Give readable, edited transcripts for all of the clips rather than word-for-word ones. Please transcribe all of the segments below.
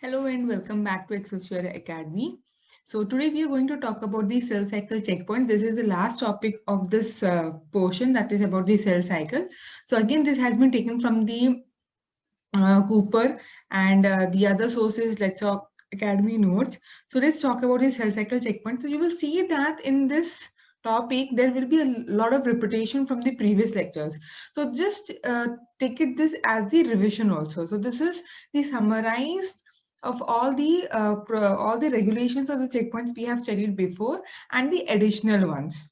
Hello and welcome back to Excelsior Academy. So today we are going to talk about the cell cycle checkpoint. This is the last topic of this portion, that is about the cell cycle. So again, this has been taken from the Cooper and the other sources, let's talk Academy notes. So let's talk about the cell cycle checkpoint. So you will see that in this topic there will be a lot of repetition from the previous lectures. So just take it this as the revision also. So this is the summarized of all the regulations of the checkpoints we have studied before and the additional ones.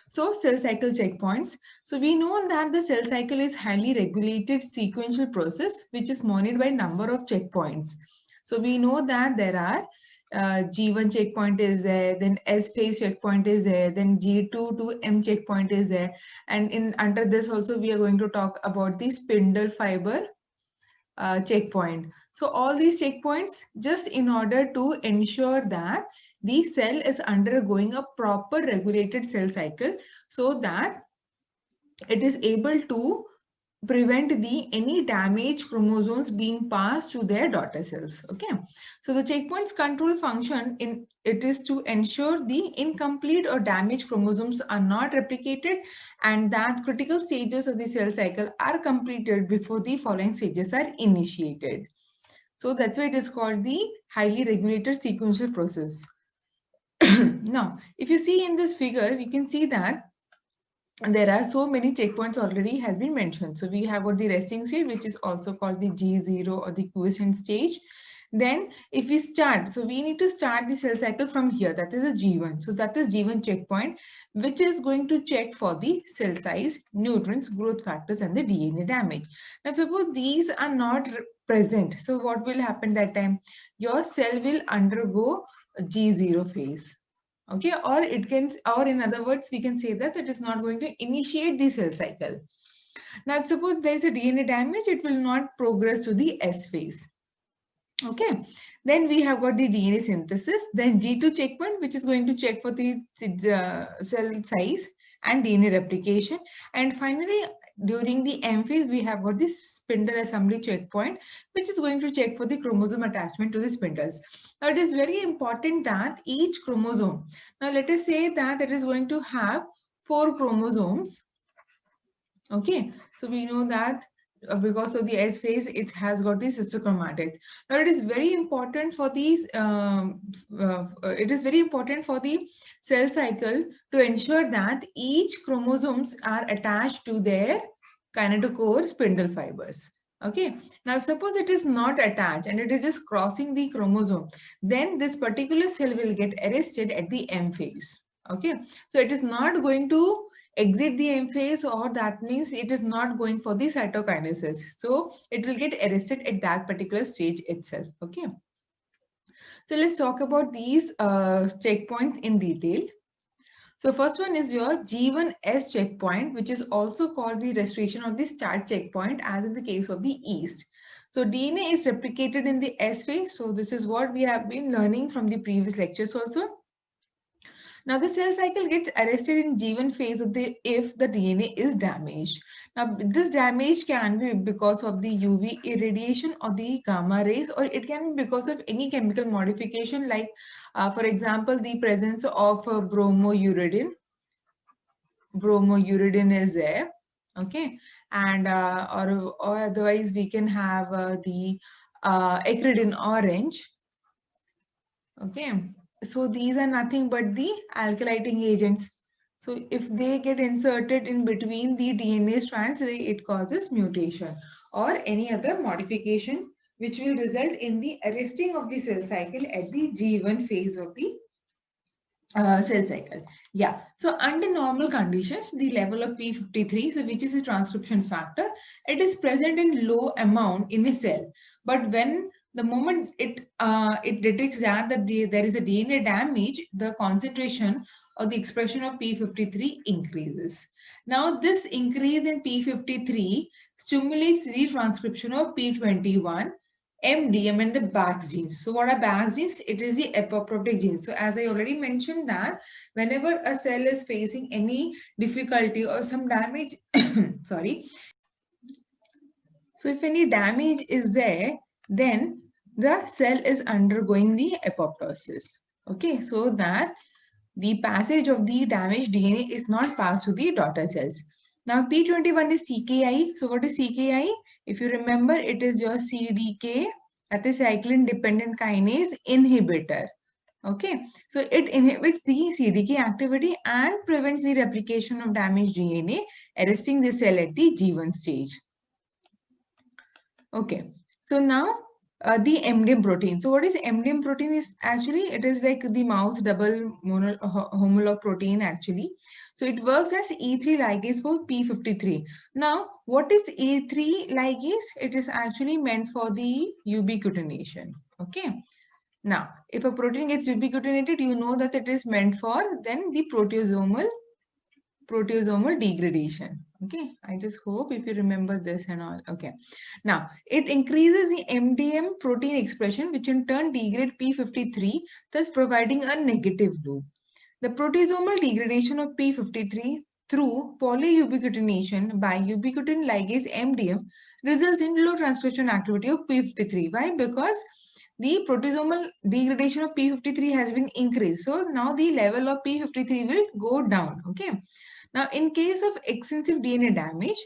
So cell cycle checkpoints. So we know that the cell cycle is highly regulated sequential process which is monitored by number of checkpoints. So we know that there are G1 checkpoint is there, then S phase checkpoint is there, then G2 to M checkpoint is there, and in under this also we are going to talk about the spindle fiber checkpoint. So all these checkpoints just in order to ensure that the cell is undergoing a proper regulated cell cycle so that it is able to prevent any damaged chromosomes being passed to their daughter cells. Okay, so the checkpoints control function in it is to ensure the incomplete or damaged chromosomes are not replicated and that critical stages of the cell cycle are completed before the following stages are initiated. So that's why it is called the highly regulated sequential process. Now if you see in this figure, we can see that there are so many checkpoints already has been mentioned. So we have got the resting state, which is also called the G0 or the quiescent stage. Then if we start, so we need to start the cell cycle from here, that is a G1. So that is G1 checkpoint, which is going to check for the cell size, nutrients, growth factors and the DNA damage. Now suppose these are not present. So what will happen that time? Your cell will undergo G0 phase. Okay, or it can, or in other words we can say that it is not going to initiate the cell cycle. Now if suppose there is a DNA damage, it will not progress to the S phase. Okay, then we have got the DNA synthesis, then G2 checkpoint, which is going to check for the cell size and DNA replication, and finally during the M phase we have got this spindle assembly checkpoint, which is going to check for the chromosome attachment to the spindles. Now it is very important that each chromosome, now let us say that it is going to have 4 chromosomes. Okay, so we know that because of the S phase, it has got these sister chromatids. Now, it is very important for these. It is very important for the cell cycle to ensure that each chromosomes are attached to their kinetochore spindle fibers. Okay. Now, suppose it is not attached and it is just crossing the chromosome, then this particular cell will get arrested at the M phase. Okay. So it is not going to exit the M phase, or that means it is not going for the cytokinesis. So it will get arrested at that particular stage itself. Okay. So let's talk about these checkpoints in detail. So first one is your G1S checkpoint, which is also called the restoration of the start checkpoint, as in the case of the yeast. So DNA is replicated in the S phase. So this is what we have been learning from the previous lectures also. Now the cell cycle gets arrested in G1 phase of the if the DNA is damaged. Now this damage can be because of the UV irradiation or the gamma rays, or it can be because of any chemical modification, like for example the presence of bromouridine. Bromouridine is there, okay, and or otherwise we can have the acridine orange, okay. So these are nothing but the alkylating agents. So if they get inserted in between the DNA strands, it causes mutation or any other modification which will result in the arresting of the cell cycle at the G1 phase of the cell cycle. Yeah. So under normal conditions, the level of P53, so which is a transcription factor, it is present in low amount in a cell. But when the moment it detects that there is a DNA damage, the concentration or the expression of P53 increases. Now this increase in P53 stimulates retranscription of P21, MDM and the BAX genes. So what are BAX genes? It is the apoptotic genes. So as I already mentioned that whenever a cell is facing any difficulty or some damage, sorry. So if any damage is there, then the cell is undergoing the apoptosis. Okay, so that the passage of the damaged DNA is not passed to the daughter cells. Now P21 is CKI. So what is CKI? If you remember, it is your CDK, that is cyclin dependent kinase inhibitor. Okay, so it inhibits the CDK activity and prevents the replication of damaged DNA, arresting the cell at the G1 stage. Okay, so now the MDM protein. So what is MDM protein? Is actually, it is like the mouse double homolog protein actually. So it works as E3 ligase for P53. Now, what is E3 ligase? It is actually meant for the ubiquitination. Okay. Now, if a protein gets ubiquitinated, you know that it is meant for then the proteasomal degradation. Okay, I just hope if you remember this and all. Okay, now it increases the MDM protein expression, which in turn degrade P53, thus providing a negative loop. The proteasomal degradation of P53 through polyubiquitination by ubiquitin ligase MDM results in low transcription activity of P53. Why? Because the proteasomal degradation of P53 has been increased. So now the level of P53 will go down. Okay. Now, in case of extensive DNA damage,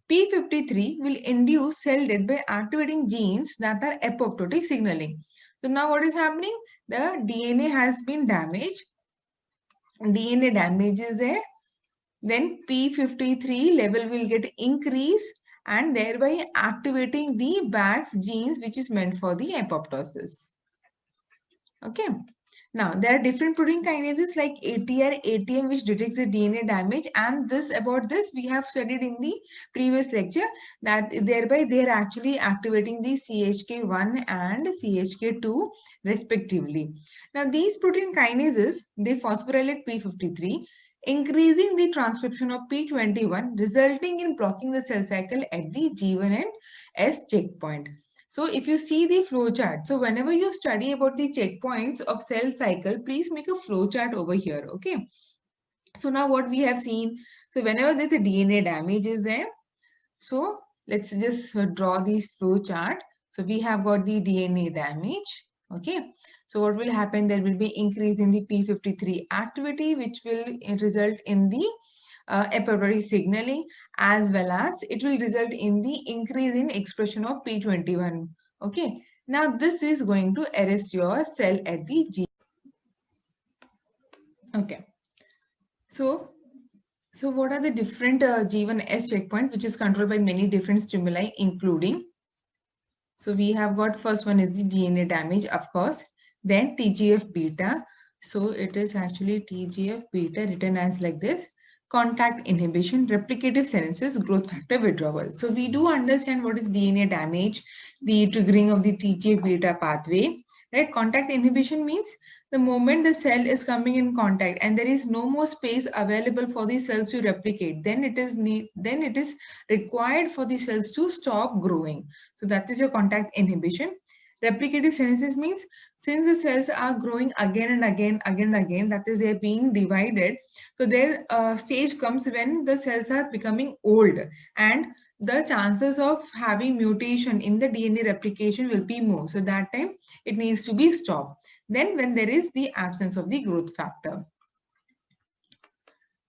P53 will induce cell death by activating genes that are apoptotic signaling. So now what is happening? The DNA has been damaged. DNA damage is there. Then P53 level will get increased and thereby activating the BAX genes which is meant for the apoptosis. Okay. Now, there are different protein kinases like ATR, ATM, which detects the DNA damage. And about this, we have studied in the previous lecture that thereby they are actually activating the CHK1 and CHK2 respectively. Now, these protein kinases, they phosphorylate P53, increasing the transcription of P21, resulting in blocking the cell cycle at the G1 and S checkpoint. So if you see the flow chart, so whenever you study about the checkpoints of cell cycle, please make a flow chart over here. Okay. So now what we have seen, so whenever there's a DNA damage is there, so let's just draw this flow chart. So we have got the DNA damage. Okay. So what will happen? There will be increase in the P53 activity, which will result in the apoptotic signaling, as well as it will result in the increase in expression of P21. Okay. Now this is going to arrest your cell at the G. Okay. So what are the different G1S checkpoint, which is controlled by many different stimuli, including, so we have got first one is the DNA damage, of course, then TGF beta. So it is actually TGF beta written as like this: contact inhibition, replicative senescence, growth factor withdrawal. So we do understand what is DNA damage, the triggering of the TGF beta pathway, right? Contact inhibition means the moment the cell is coming in contact and there is no more space available for the cells to replicate, then it is required for the cells to stop growing. So that is your contact inhibition. Replicative senescence means since the cells are growing again and again, that is, they're being divided. So their stage comes when the cells are becoming old and the chances of having mutation in the DNA replication will be more. So that time it needs to be stopped. Then when there is the absence of the growth factor.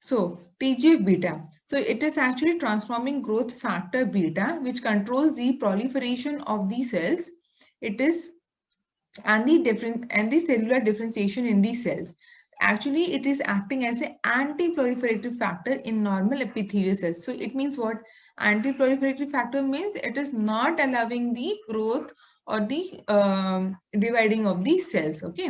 So TGF beta. So it is actually transforming growth factor beta, which controls the proliferation of the cells. It is and the cellular differentiation in the cells. Actually, it is acting as an anti-proliferative factor in normal epithelial cells. So it means what? Anti-proliferative factor means it is not allowing the growth or the dividing of the cells. Okay.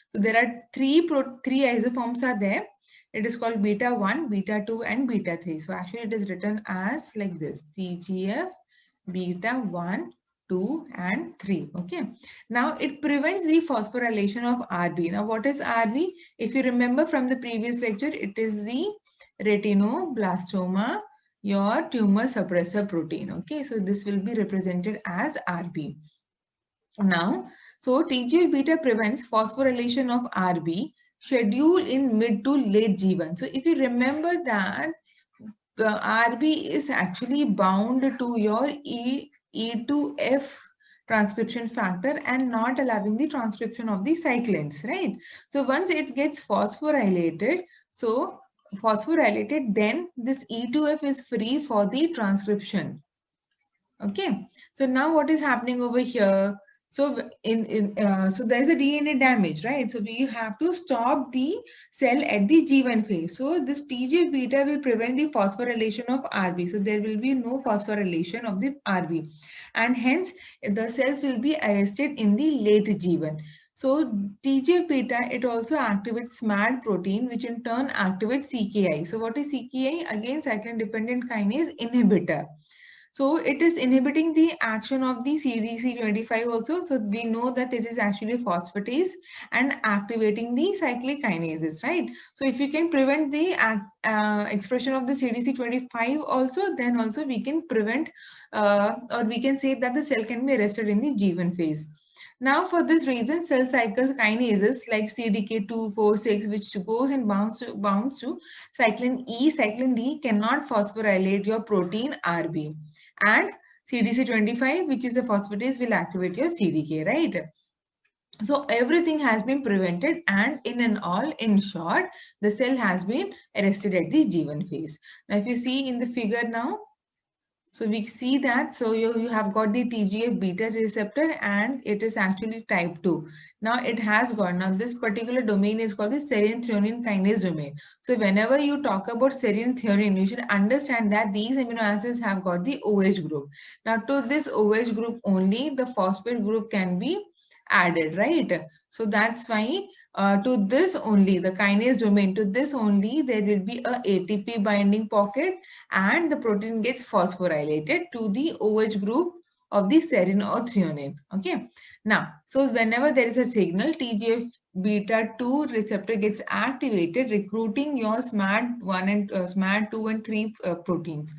So there are three isoforms are there. It is called beta 1, beta 2 and beta 3. So actually it is written as like this: TGF beta 1, 2 and 3. Okay. Now it prevents the phosphorylation of RB. Now what is RB? If you remember from the previous lecture, it is the retinoblastoma, your tumor suppressor protein. Okay. So this will be represented as RB. Now, so TGF beta prevents phosphorylation of RB scheduled in mid to late G1. So if you remember that RB is actually bound to your E to F transcription factor and not allowing the transcription of the cyclins, right? So once it gets phosphorylated, then this E2F is free for the transcription. Okay, so now what is happening over here? So so there is a DNA damage, right? So we have to stop the cell at the G1 phase. So this TGF beta will prevent the phosphorylation of RB. So there will be no phosphorylation of the RB, and hence the cells will be arrested in the late G1. So TGF beta, it also activates SMAD protein, which in turn activates CKI. So what is CKI? Again, cyclin dependent kinase inhibitor. So it is inhibiting the action of the CDC25 also. So we know that it is actually phosphatase and activating the cyclic kinases, right? So if you can prevent the expression of the CDC25 also, then also we can prevent or we can say that the cell can be arrested in the G1 phase. Now, for this reason, cell cycle kinases like CDK2, 4, 6, which goes and bounds to cyclin E, cyclin D cannot phosphorylate your protein RB. And CDC25, which is a phosphatase, will activate your CDK, right? So everything has been prevented, and in short, the cell has been arrested at the G1 phase. Now, if you see in the figure now, so we see that, so you have got the TGF beta receptor and it is actually type 2. Now it has got, now this particular domain is called the serine threonine kinase domain. So whenever you talk about serine threonine, you should understand that these amino acids have got the OH group. Now to this OH group only, the phosphate group can be added, right? So that's why to this only, the kinase domain, to this only there will be a ATP binding pocket and the protein gets phosphorylated to the OH group of the serine or threonine. Okay. Now, so whenever there is a signal, TGF beta 2 receptor gets activated, recruiting your SMAD1 and SMAD2 and 3 proteins.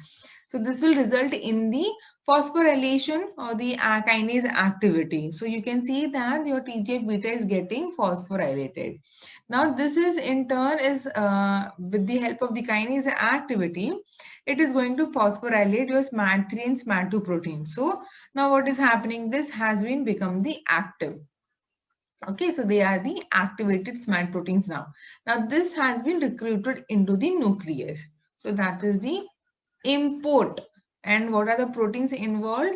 So this will result in the phosphorylation or the kinase activity. So you can see that your TGF beta is getting phosphorylated. Now this is in turn is with the help of the kinase activity, it is going to phosphorylate your SMAD3 and SMAD2 proteins. So now what is happening? This has been become the active. Okay, so they are the activated SMAD proteins now. Now this has been recruited into the nucleus. So that is the import. And what are the proteins involved?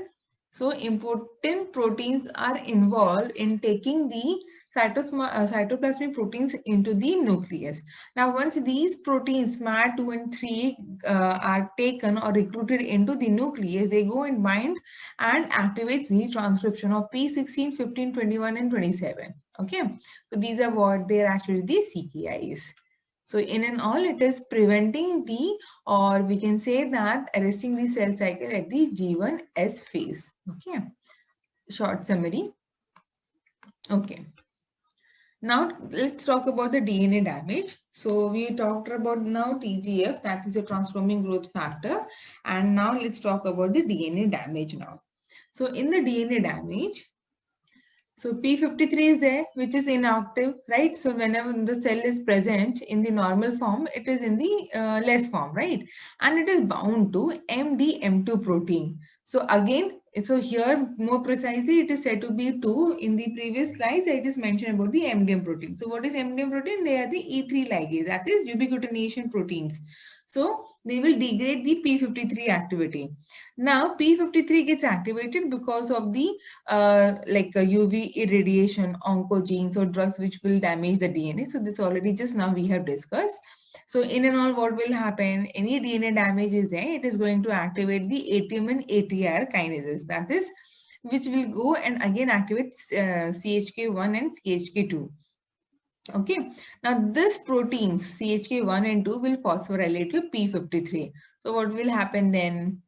So important proteins are involved in taking the cytoplasmic proteins into the nucleus. Now, once these proteins SMAD2 and 3 are taken or recruited into the nucleus, they go and bind and activates the transcription of P16, 15, 21, and 27. Okay, so these are what they are actually the CKIs. So in and all, it is preventing the, or we can say that arresting the cell cycle at the G1S phase. Okay, short summary. Okay. Now let's talk about the DNA damage. So we talked about now TGF, that is a transforming growth factor. And now let's talk about the DNA damage now. So in the DNA damage, so P53 is there, which is inactive, right? So whenever the cell is present in the normal form, it is in the less form, right? And it is bound to MDM2 protein. So again, so here more precisely, it is said to be 2. In the previous slides, I just mentioned about the MDM protein. So what is MDM protein? They are the E3 ligase, that is ubiquitination proteins. So they will degrade the P53 activity. Now P53 gets activated because of the UV irradiation, oncogenes or drugs which will damage the DNA. So this already just now we have discussed. So in and all, what will happen? Any DNA damage is there, it is going to activate the ATM and ATR kinases. That is, which will go and again activate CHK1 and CHK2. Okay, now this proteins CHK1 and 2 will phosphorylate to P53. So what will happen then?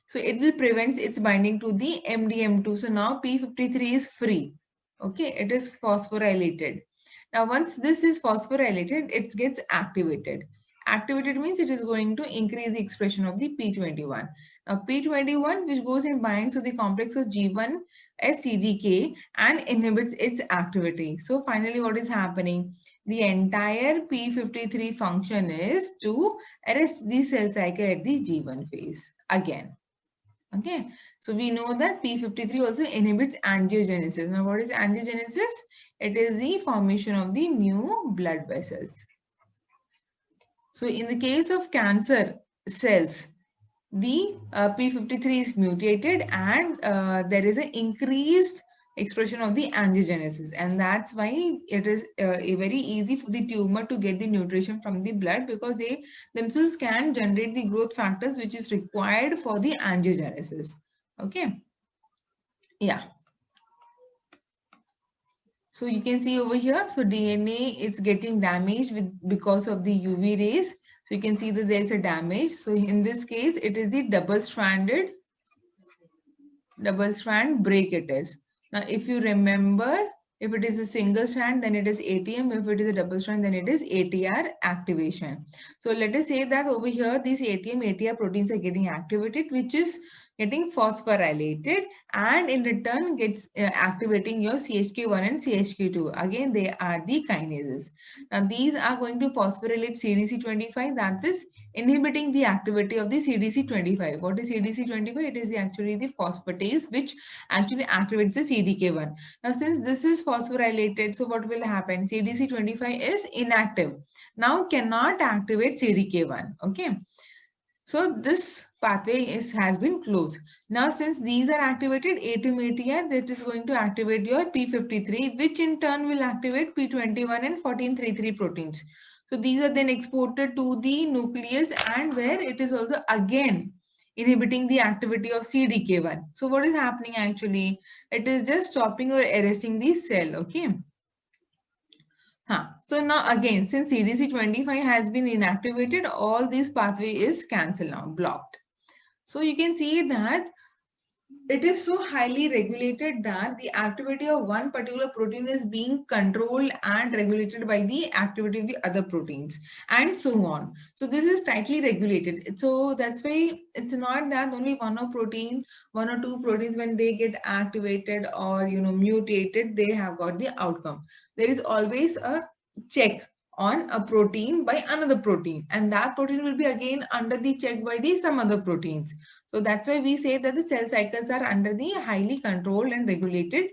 So it will prevent its binding to the MDM2. So now P53 is free. Okay, it is phosphorylated. Now once this is phosphorylated, it gets activated. Activated means it is going to increase the expression of the P21. Now P21, which goes in binds to the complex of G1 as CDK and inhibits its activity. So finally what is happening? The entire P53 function is to arrest the cell cycle at the G1 phase again. Okay, so we know that P53 also inhibits angiogenesis. Now, what is angiogenesis? It is the formation of the new blood vessels. So, in the case of cancer cells, the P53 is mutated and there is an increased expression of the angiogenesis, and that's why it is very easy for the tumor to get the nutrition from the blood, because they themselves can generate the growth factors which is required for the angiogenesis. Okay, yeah. So you can see over here, so DNA is getting damaged because of the UV rays. So you can see that there is a damage. So in this case, it is the double strand break it is. Now, if you remember, if it is a single strand, then it is ATM. If it is a double strand, then it is ATR activation. So let us say that over here, these ATM, ATR proteins are getting activated, which is getting phosphorylated, and in return gets activating your CHK1 and CHK2. Again, they are the kinases. Now, these are going to phosphorylate CDC25, that is inhibiting the activity of the CDC25. What is CDC25? It is actually the phosphatase which actually activates the CDK1. Now, since this is phosphorylated, so what will happen? CDC25 is inactive. Now cannot activate CDK1. Okay. So this pathway has been closed. Now, since these are activated, ATM-ATR, that is going to activate your P53, which in turn will activate P21 and 1433 proteins. So these are then exported to the nucleus, and where it is also again inhibiting the activity of CDK1. So what is happening actually? It is just stopping or arresting the cell. Okay. So now again, since CDC25 has been inactivated, all this pathway is cancelled now, blocked. So you can see that it is so highly regulated that the activity of one particular protein is being controlled and regulated by the activity of the other proteins, and so on. So this is tightly regulated. So that's why it's not that only one or two proteins, when they get activated or mutated, they have got the outcome. There is always a check on a protein by another protein, and that protein will be again under the check by the some other proteins. So that's why we say that the cell cycles are under the highly controlled and regulated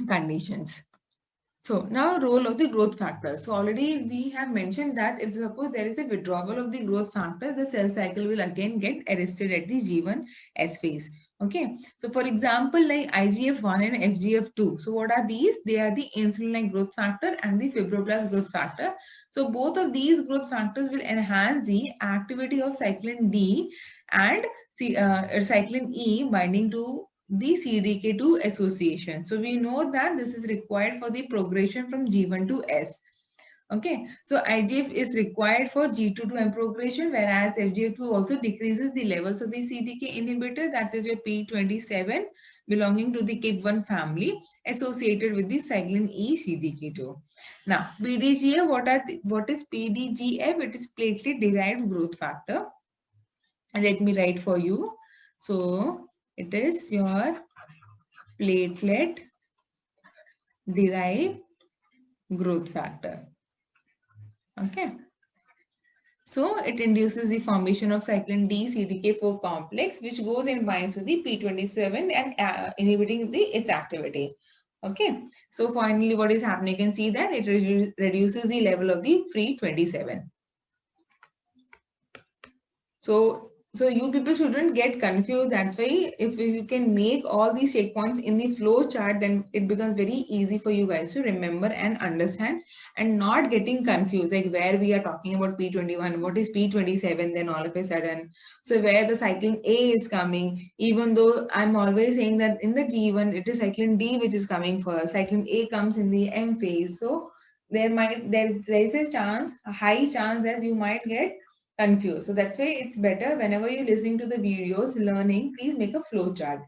conditions. So now role of the growth factor. So already we have mentioned that if suppose there is a withdrawal of the growth factor, the cell cycle will again get arrested at the G1S phase. Okay. So for example, like IGF-1 and FGF2. So what are these? They are the insulin-like growth factor and the fibroblast growth factor. So both of these growth factors will enhance the activity of cyclin D and cyclin E binding to the CDK2 association. So we know that this is required for the progression from G1 to S. Okay, so IGF is required for G2 to M progression, whereas FGF2 also decreases the levels of the CDK inhibitor, that is your P27, belonging to the KIP1 family, associated with the cyclin E CDK2. Now, PDGF, what is PDGF? It is platelet derived growth factor. Let me write for you. So it is your platelet derived growth factor. Okay. So it induces the formation of cyclin D CDK4 complex, which goes and binds to the P27 and inhibiting its activity. Okay. So finally, what is happening? You can see that it reduces the level of the free 27. So you people shouldn't get confused. That's why if you can make all these checkpoints in the flow chart, then it becomes very easy for you guys to remember and understand and not getting confused. Like where we are talking about P21, what is P27 then all of a sudden. So where the cyclin A is coming, even though I'm always saying that in the G1, it is cyclin D which is coming first. Cyclin A comes in the M phase. So there is a chance, a high chance that you might get confused. So that's why it's better whenever you're listening to the videos, learning, please make a flow chart.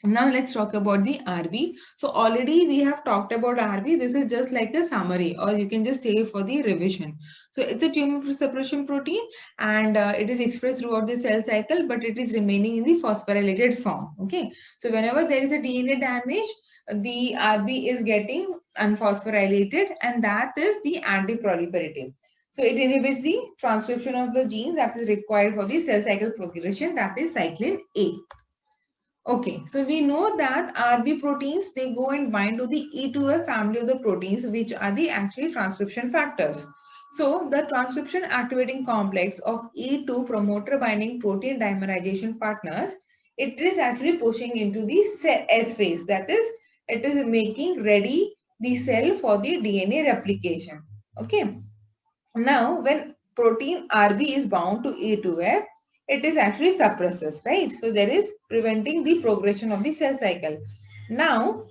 Now let's talk about the RB. So already we have talked about RB. This is just like a summary, or you can just say for the revision. So it's a tumor suppression protein, and it is expressed throughout the cell cycle, but it is remaining in the phosphorylated form. Okay. So whenever there is a DNA damage, the RB is getting unphosphorylated, and that is the anti-proliferative. So it inhibits the transcription of the genes that is required for the cell cycle progression, that is cyclin A. Okay, so we know that RB proteins, they go and bind to the E2F family of the proteins, which are the actually transcription factors. So the transcription activating complex of E2 promoter binding protein dimerization partners, it is actually pushing into the S phase. That is, it is making ready the cell for the DNA replication. Okay. Now, when protein RB is bound to E2F, it is actually suppresses, right? So there is preventing the progression of the cell cycle. Now,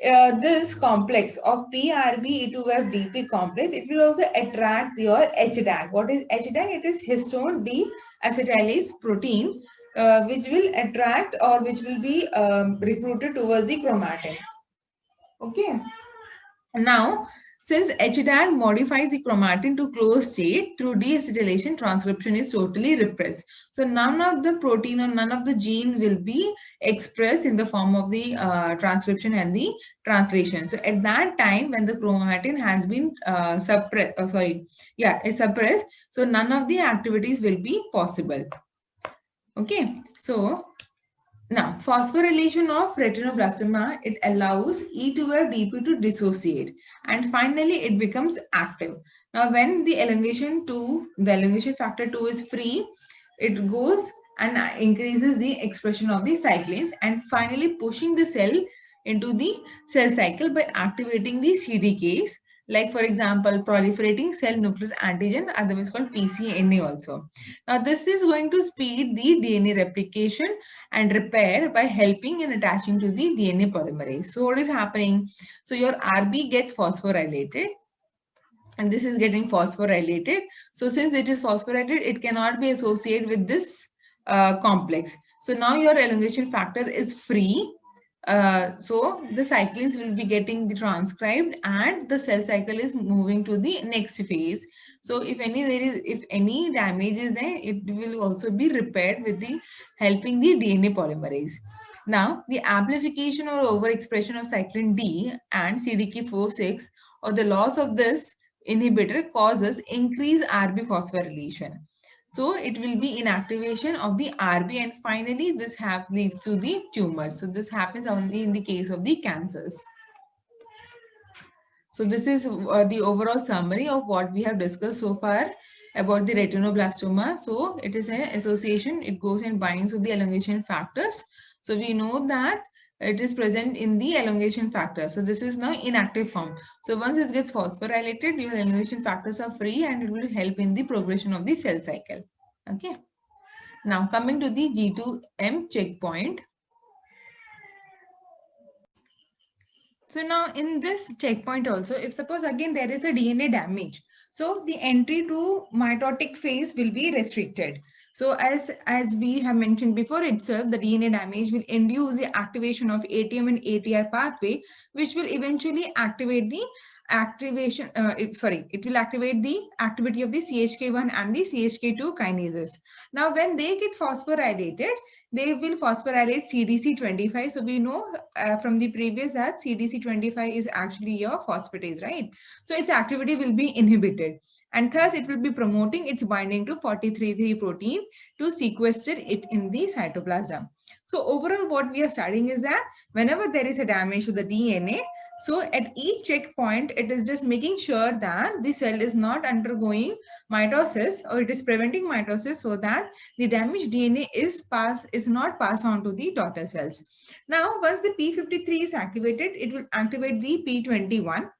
this complex of PRB E2F DP complex, it will also attract your HDAC. What is HDAC? It is histone deacetylase protein, which will attract or which will be recruited towards the chromatin. Okay. Now, since HDAC modifies the chromatin to closed state through deacetylation, transcription is totally repressed. So none of the protein or none of the gene will be expressed in the form of the transcription and the translation. So at that time, when the chromatin has been suppressed, is suppressed, so none of the activities will be possible. Okay, so now, phosphorylation of retinoblastoma, it allows E2F DP to dissociate and finally it becomes active. Now, when the elongation factor 2 is free, it goes and increases the expression of the cyclins and finally pushing the cell into the cell cycle by activating the CDKs, like for example, proliferating cell nuclear antigen, otherwise called PCNA also. Now, this is going to speed the DNA replication and repair by helping and attaching to the DNA polymerase. So what is happening? So your RB gets phosphorylated and this is getting phosphorylated. So since it is phosphorylated, it cannot be associated with this complex. So now your elongation factor is free. So the cyclins will be getting the transcribed and the cell cycle is moving to the next phase. So if any damage is there, it will also be repaired with the helping the DNA polymerase. Now the amplification or overexpression of cyclin D and CDK4/6 or the loss of this inhibitor causes increased RB phosphorylation. So it will be inactivation of the RB and finally this leads to the tumors. So this happens only in the case of the cancers. So this is the overall summary of what we have discussed so far about the retinoblastoma. So it is an association, it goes and binds with the elongation factors. So we know that it is present in the elongation factor. So this is now inactive form. So once it gets phosphorylated, your elongation factors are free and it will help in the progression of the cell cycle. Okay. Now coming to the G2M checkpoint. So now in this checkpoint also, if suppose again there is a DNA damage, so the entry to mitotic phase will be restricted. So as we have mentioned before itself, the DNA damage will induce the activation of ATM and ATR pathway, which will eventually activate the it will activate the activity of the CHK1 and the CHK2 kinases. Now when they get phosphorylated, they will phosphorylate CDC25. So we know from the previous that CDC25 is actually your phosphatase, right? So its activity will be inhibited. And thus it will be promoting its binding to 43-3 protein to sequester it in the cytoplasm. So overall what we are studying is that whenever there is a damage to the DNA, so at each checkpoint, it is just making sure that the cell is not undergoing mitosis or it is preventing mitosis so that the damaged DNA is not passed on to the daughter cells. Now, once the P53 is activated, it will activate the P21.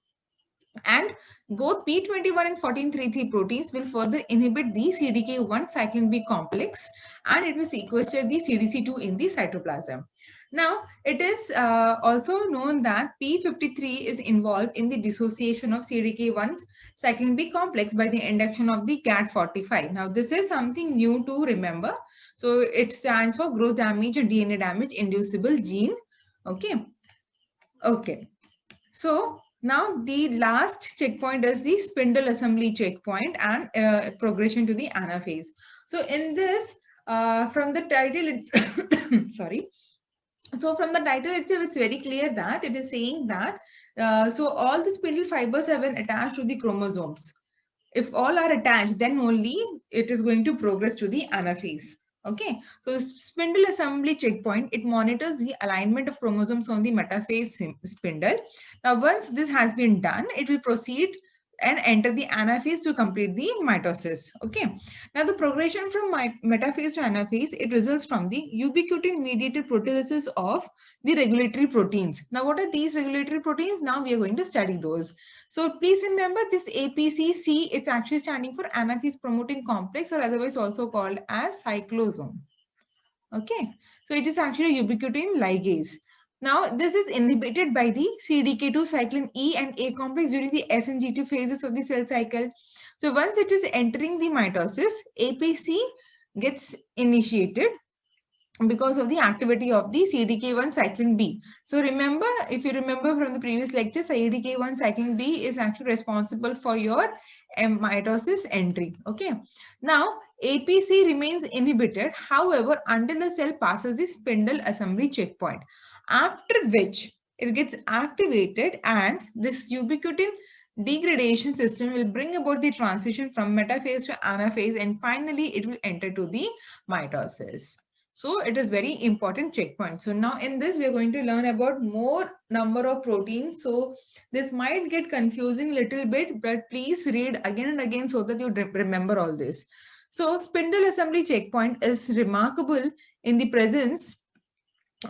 And both P21 and 14-3 proteins will further inhibit the CDK1 cyclin B complex and it will sequester the CDC2 in the cytoplasm. Now, it is also known that P53 is involved in the dissociation of CDK1 cyclin B complex by the induction of the GAT45. Now, this is something new to remember. So, it stands for growth damage or DNA damage inducible gene. Okay. Okay. So, now the last checkpoint is the spindle assembly checkpoint and progression to the anaphase. So in this, from the title, it's sorry. So from the title itself, it's very clear that it is saying that so all the spindle fibers have been attached to the chromosomes. If all are attached, then only it is going to progress to the anaphase. Okay, so spindle assembly checkpoint, it monitors the alignment of chromosomes on the metaphase spindle. Now, once this has been done, it will proceed and enter the anaphase to complete the mitosis. Okay, now the progression from metaphase to anaphase, it results from the ubiquitin mediated proteolysis of the regulatory proteins. Now, what are these regulatory proteins? Now we are going to study those. So please remember this APCC, it's actually standing for anaphase promoting complex, or otherwise also called as cyclosome. Okay, so it is actually ubiquitin ligase. Now, this is inhibited by the CDK2 cyclin E and A complex during the S and G2 phases of the cell cycle. So once it is entering the mitosis, APC gets initiated because of the activity of the CDK1 cyclin B. So remember, if you remember from the previous lecture, CDK1 cyclin B is actually responsible for your mitosis entry. Okay. Now, APC remains inhibited, however, until the cell passes the spindle assembly checkpoint, after which it gets activated and this ubiquitin degradation system will bring about the transition from metaphase to anaphase, and finally it will enter to the mitosis. So it is very important checkpoint. So now in this, we are going to learn about more number of proteins. So this might get confusing little bit, but please read again and again so that you remember all this. So spindle assembly checkpoint is remarkable in the presence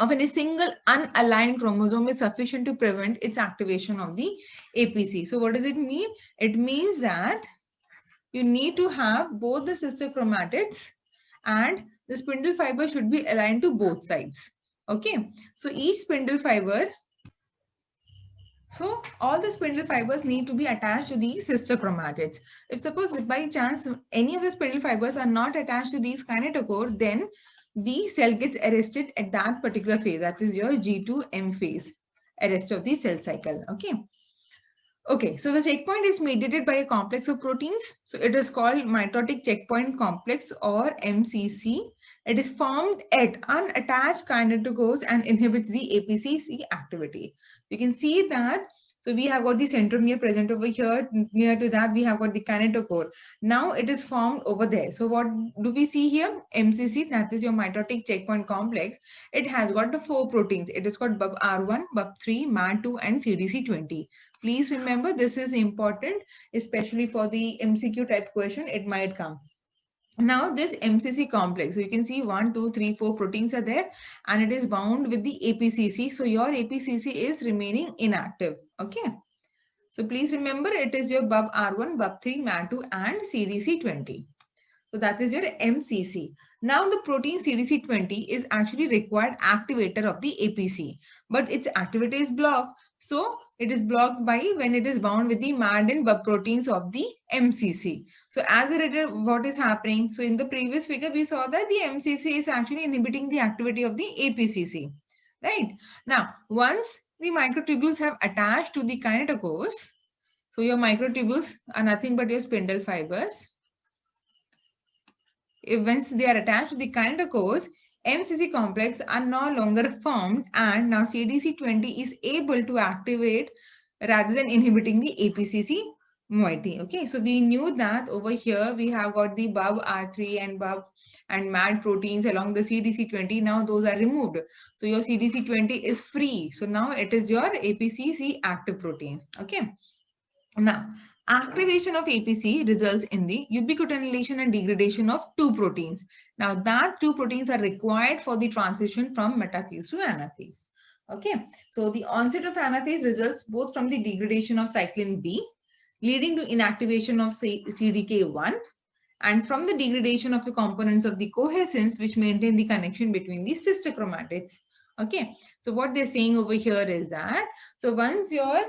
of any single unaligned chromosome is sufficient to prevent its activation of the APC. So what does it mean? It means that you need to have both the sister chromatids and the spindle fiber should be aligned to both sides. Okay, so each spindle fiber, so all the spindle fibers need to be attached to these sister chromatids. If suppose by chance any of the spindle fibers are not attached to these kinetochore, then the cell gets arrested at that particular phase, that is your G2M phase, arrest of the cell cycle. Okay. Okay, so the checkpoint is mediated by a complex of proteins. So it is called mitotic checkpoint complex, or MCC. It is formed at unattached kinetochores and inhibits the APCC activity. You can see that. So we have got the centromere present over here. Near to that, we have got the kinetochore. Now it is formed over there. So what do we see here? MCC, that is your mitotic checkpoint complex. It has got the 4 proteins. It is called BUB-R1, BUB3, MAD2, and CDC20. Please remember, this is important, especially for the MCQ type question, it might come. Now this MCC complex, so you can see 1, 2, 3, 4 proteins are there and it is bound with the APCC. So your APCC is remaining inactive. Okay. So please remember, it is your BUB-R1, BUB3, MAD2 and CDC20. So that is your MCC. Now the protein CDC20 is actually required activator of the APC, but its activity is blocked. So it is blocked by when it is bound with the MAD and BUB proteins of the MCC. So as a result, what is happening? So in the previous figure, we saw that the MCC is actually inhibiting the activity of the APCC. Right? Now, once the microtubules have attached to the kinetochores, so your microtubules are nothing but your spindle fibers. Once they are attached to the kinetochores, MCC complex are no longer formed, and now CDC20 is able to activate rather than inhibiting the APCC moiety. Okay, so we knew that over here we have got the BUB-R3 and BUB and MAD proteins along the CDC20. Now those are removed. So your CDC20 is free. So now it is your APCC active protein. Okay. Now, activation of APC results in the ubiquitination and degradation of 2 proteins. Now, that 2 proteins are required for the transition from metaphase to anaphase. Okay, so the onset of anaphase results both from the degradation of cyclin B, leading to inactivation of CDK1, and from the degradation of the components of the cohesins, which maintain the connection between the sister chromatids. Okay, so what they're saying over here is that, so once your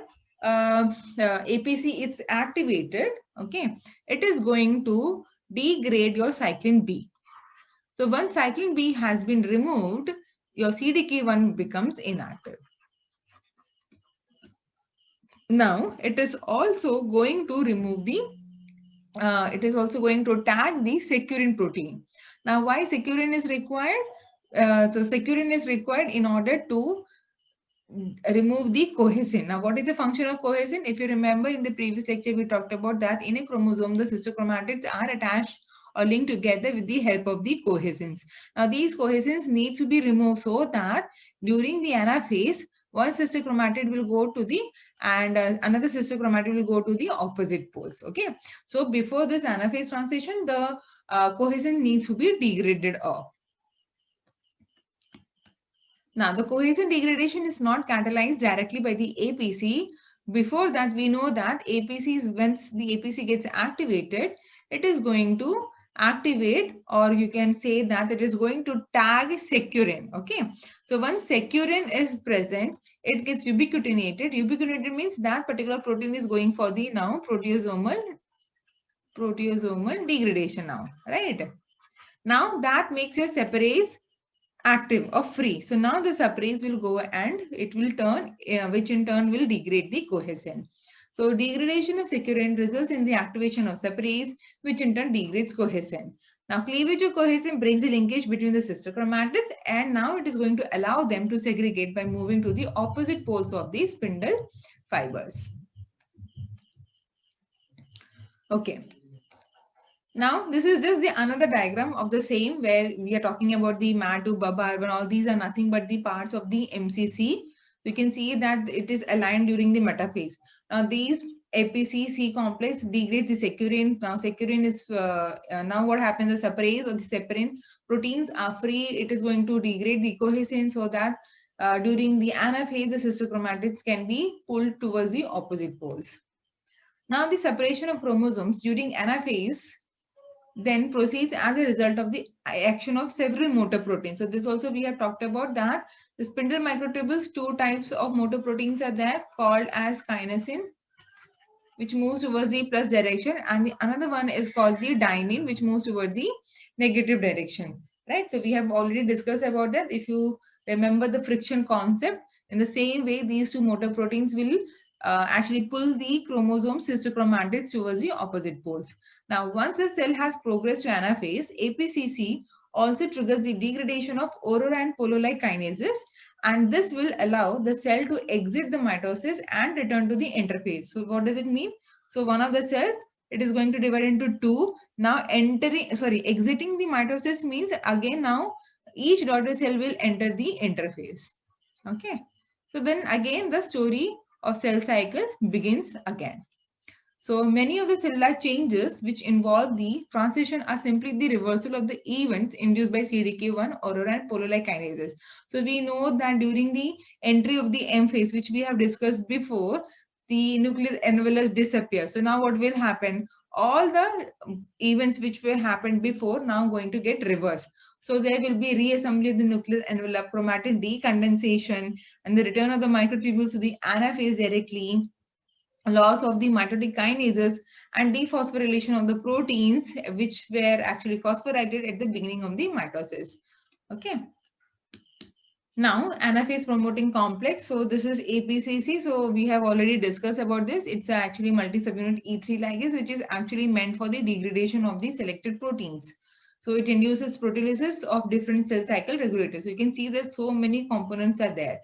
APC is activated, okay, it is going to degrade your cyclin B. So once cyclin B has been removed, your CDK1 becomes inactive. Now it is also going to remove the it is also going to tag the securin protein. Now why securin is required? So securin is required in order to remove the cohesin. Now, what is the function of cohesin? If you remember in the previous lecture, we talked about that in a chromosome, the sister chromatids are attached or linked together with the help of the cohesins. Now, these cohesins need to be removed so that during the anaphase, one sister chromatid will go to the and another sister chromatid will go to the opposite poles. Okay. So, before this anaphase transition, the cohesin needs to be degraded off. Now, the cohesin degradation is not catalyzed directly by the APC. Before that, we know that APCs, once the APC gets activated, it is going to activate, or you can say that it is going to tag securin. Okay. So once securin is present, it gets ubiquitinated. Ubiquitinated means that particular protein is going for the now proteasomal degradation now, right? Now that makes your separase active or free. So now the separase will go and it will turn, which in turn will degrade the cohesin. So degradation of securin results in the activation of separase, which in turn degrades cohesin. Now cleavage of cohesin breaks the linkage between the sister chromatids, and now it is going to allow them to segregate by moving to the opposite poles of the spindle fibers. Okay. Now, this is just the another diagram of the same where we are talking about the MAD2, BABA, all these are nothing but the parts of the MCC. You can see that it is aligned during the metaphase. Now, these APC-C complex degrades the securin. Now, securin is, now what happens, the separase or the separin proteins are free. It is going to degrade the cohesin so that during the anaphase, the sister chromatids can be pulled towards the opposite poles. Now, the separation of chromosomes during anaphase then proceeds as a result of the action of several motor proteins. So this also we have talked about that the spindle microtubules, two types of motor proteins are there called as kinesin, which moves towards the plus direction, and the another one is called the dynein, which moves toward the negative direction, right? So we have already discussed about that. If you remember the friction concept, in the same way these two motor proteins will actually pull the chromosome sister chromatids towards the opposite poles. Now, once the cell has progressed to anaphase, APCC also triggers the degradation of aurora and polo-like kinases, and this will allow the cell to exit the mitosis and return to the interphase. So what does it mean? So one of the cell, it is going to divide into two. Now exiting the mitosis means again now each daughter cell will enter the interphase. Okay. So then again the story of cell cycle begins again. So many of the cellular changes which involve the transition are simply the reversal of the events induced by CDK1, aurora and polo-like kinases. So we know that during the entry of the M phase, which we have discussed before, the nuclear envelopes disappear. So now what will happen? All the events which were happened before now going to get reversed. So there will be reassembly of the nuclear envelope, chromatin decondensation, and the return of the microtubules to the anaphase directly, loss of the mitotic kinases, and dephosphorylation of the proteins which were actually phosphorylated at the beginning of the mitosis. Okay. Now, anaphase promoting complex. So this is APCC. So we have already discussed about this. It's actually multi-subunit E3 ligase, which is actually meant for the degradation of the selected proteins. So it induces proteolysis of different cell cycle regulators. So you can see that so many components are there,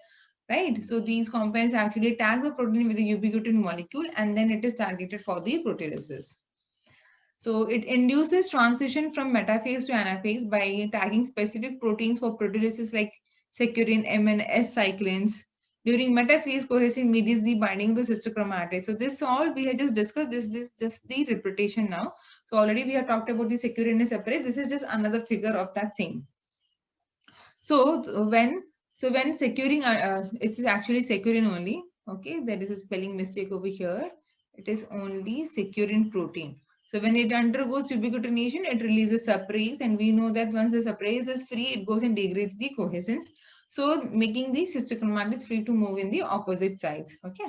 right? So these compounds actually tag the protein with a ubiquitin molecule, and then it is targeted for the proteolysis. So it induces transition from metaphase to anaphase by tagging specific proteins for proteolysis like securin, M and S cyclins. During metaphase, cohesin mediates the binding of the sister chromatid. So this all we have just discussed. This is just the repetition now. So already we have talked about the securin is separate. This is just another figure of that same. So when securing, it is actually securin only. Okay, there is a spelling mistake over here. It is only securin protein. So when it undergoes ubiquitination, it releases separase, and we know that once the separase is free, it goes and degrades the cohesins, so making the sister chromatids free to move in the opposite sides. Okay.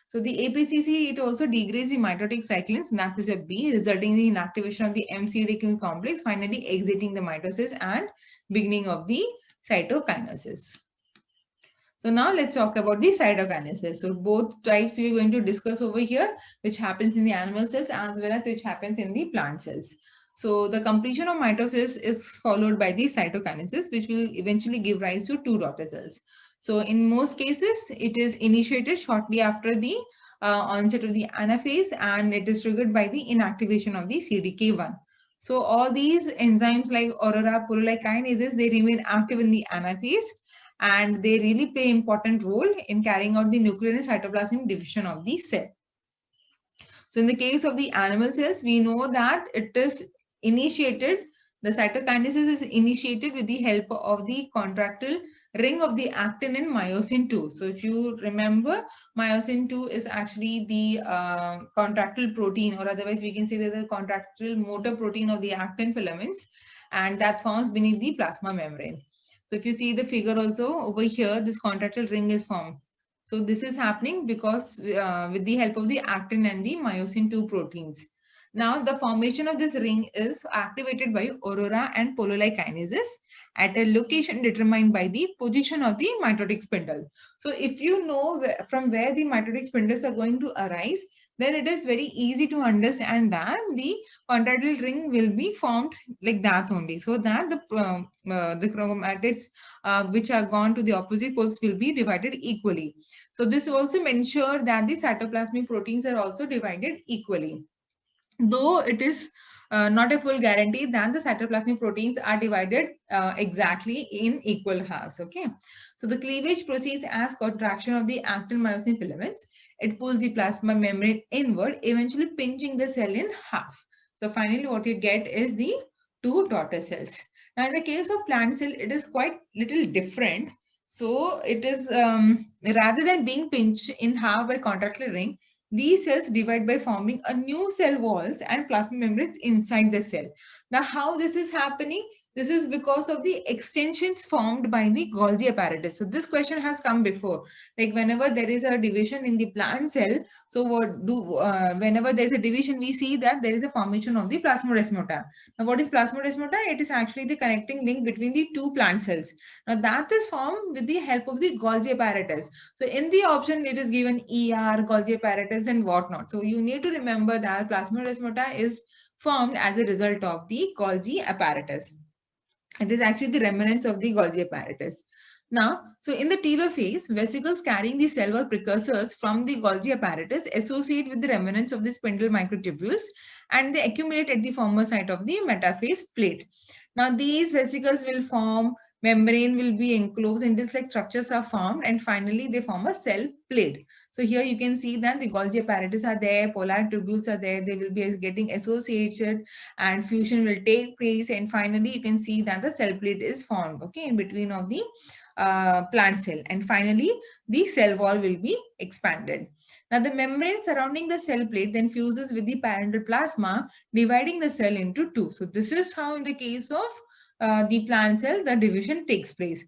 So the APCC, it also degrades the mitotic cyclins, that is a B, resulting in inactivation of the MCDQ complex, finally exiting the mitosis and beginning of the cytokinesis. So now let's talk about the cytokinesis. So both types we are going to discuss over here, which happens in the animal cells as well as which happens in the plant cells. So the completion of mitosis is followed by the cytokinesis, which will eventually give rise to two daughter cells. So in most cases, it is initiated shortly after the onset of the anaphase, and it is triggered by the inactivation of the CDK1. So all these enzymes like aurora purulite kinases, they remain active in the anaphase, and they really play an important role in carrying out the nuclear and cytoplasmic division of the cell. So in the case of the animal cells, we know that it is initiated, the cytokinesis is initiated with the help of the contractile ring of the actin in myosin 2. So if you remember, myosin 2 is actually the contractile protein, or otherwise we can say that the contractile motor protein of the actin filaments, and that forms beneath the plasma membrane. So if you see the figure also over here, this contractile ring is formed. So this is happening because with the help of the actin and the myosin 2 proteins. Now the formation of this ring is activated by aurora and polo-like kinases at a location determined by the position of the mitotic spindle. So if you know from where the mitotic spindles are going to arise, then it is very easy to understand that the contractile ring will be formed like that only, so that the chromatids which are gone to the opposite poles will be divided equally. So this also ensures that the cytoplasmic proteins are also divided equally. Though it is not a full guarantee that the cytoplasmic proteins are divided exactly in equal halves. Okay. So the cleavage proceeds as contraction of the actin myosin filaments. It pulls the plasma membrane inward, eventually pinching the cell in half. So finally what you get is the two daughter cells. Now in the case of plant cell, it is quite little different. So it is rather than being pinched in half by contractile ring, these cells divide by forming a new cell walls and plasma membranes inside the cell. Now, how this is happening? This is because of the extensions formed by the Golgi apparatus. So this question has come before. Like whenever there is a division in the plant cell, so whenever there is a division, we see that there is a formation of the plasmodesmata. Now, what is plasmodesmata? It is actually the connecting link between the two plant cells. Now, that is formed with the help of the Golgi apparatus. So in the option, it is given ER, Golgi apparatus, and whatnot. So you need to remember that plasmodesmata is formed as a result of the Golgi apparatus. It is actually the remnants of the Golgi apparatus. Now, so in the telophase, vesicles carrying the cell wall precursors from the Golgi apparatus associate with the remnants of the spindle microtubules, and they accumulate at the former site of the metaphase plate. Now, these vesicles will form, membrane will be enclosed, and this like structures are formed, and finally they form a cell plate. So here you can see that the Golgi apparatus are there, polar tubules are there, they will be getting associated, and fusion will take place, and finally you can see that the cell plate is formed, okay, in between of the plant cell, and finally the cell wall will be expanded. Now the membrane surrounding the cell plate then fuses with the parental plasma, dividing the cell into two. So this is how in the case of the plant cell the division takes place.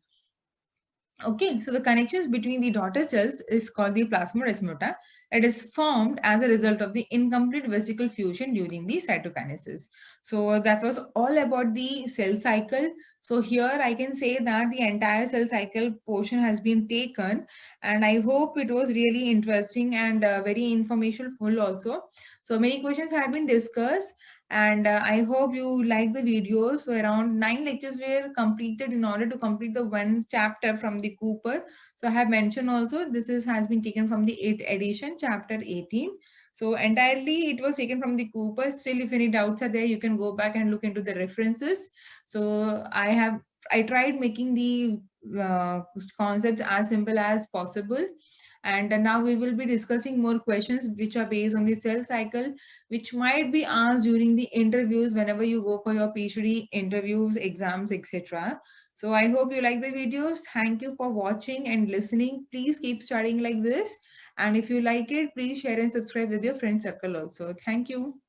Okay, so the connections between the daughter cells is called the plasmodesmata. It is formed as a result of the incomplete vesicle fusion during the cytokinesis. So that was all about the cell cycle. So here I can say that the entire cell cycle portion has been taken, and I hope it was really interesting and very informational also. So many questions have been discussed, and I hope you like the video. So around 9 lectures were completed in order to complete the one chapter from the Cooper. So I have mentioned also this has been taken from the 8th edition, chapter 18. So entirely it was taken from the Cooper. Still, if any doubts are there, you can go back and look into the references. So I tried making the concepts as simple as possible. And now we will be discussing more questions which are based on the cell cycle, which might be asked during the interviews whenever you go for your PhD interviews, exams, etc. So I hope you like the videos. Thank you for watching and listening. Please keep studying like this. And if you like it, please share and subscribe with your friend circle also. Thank you.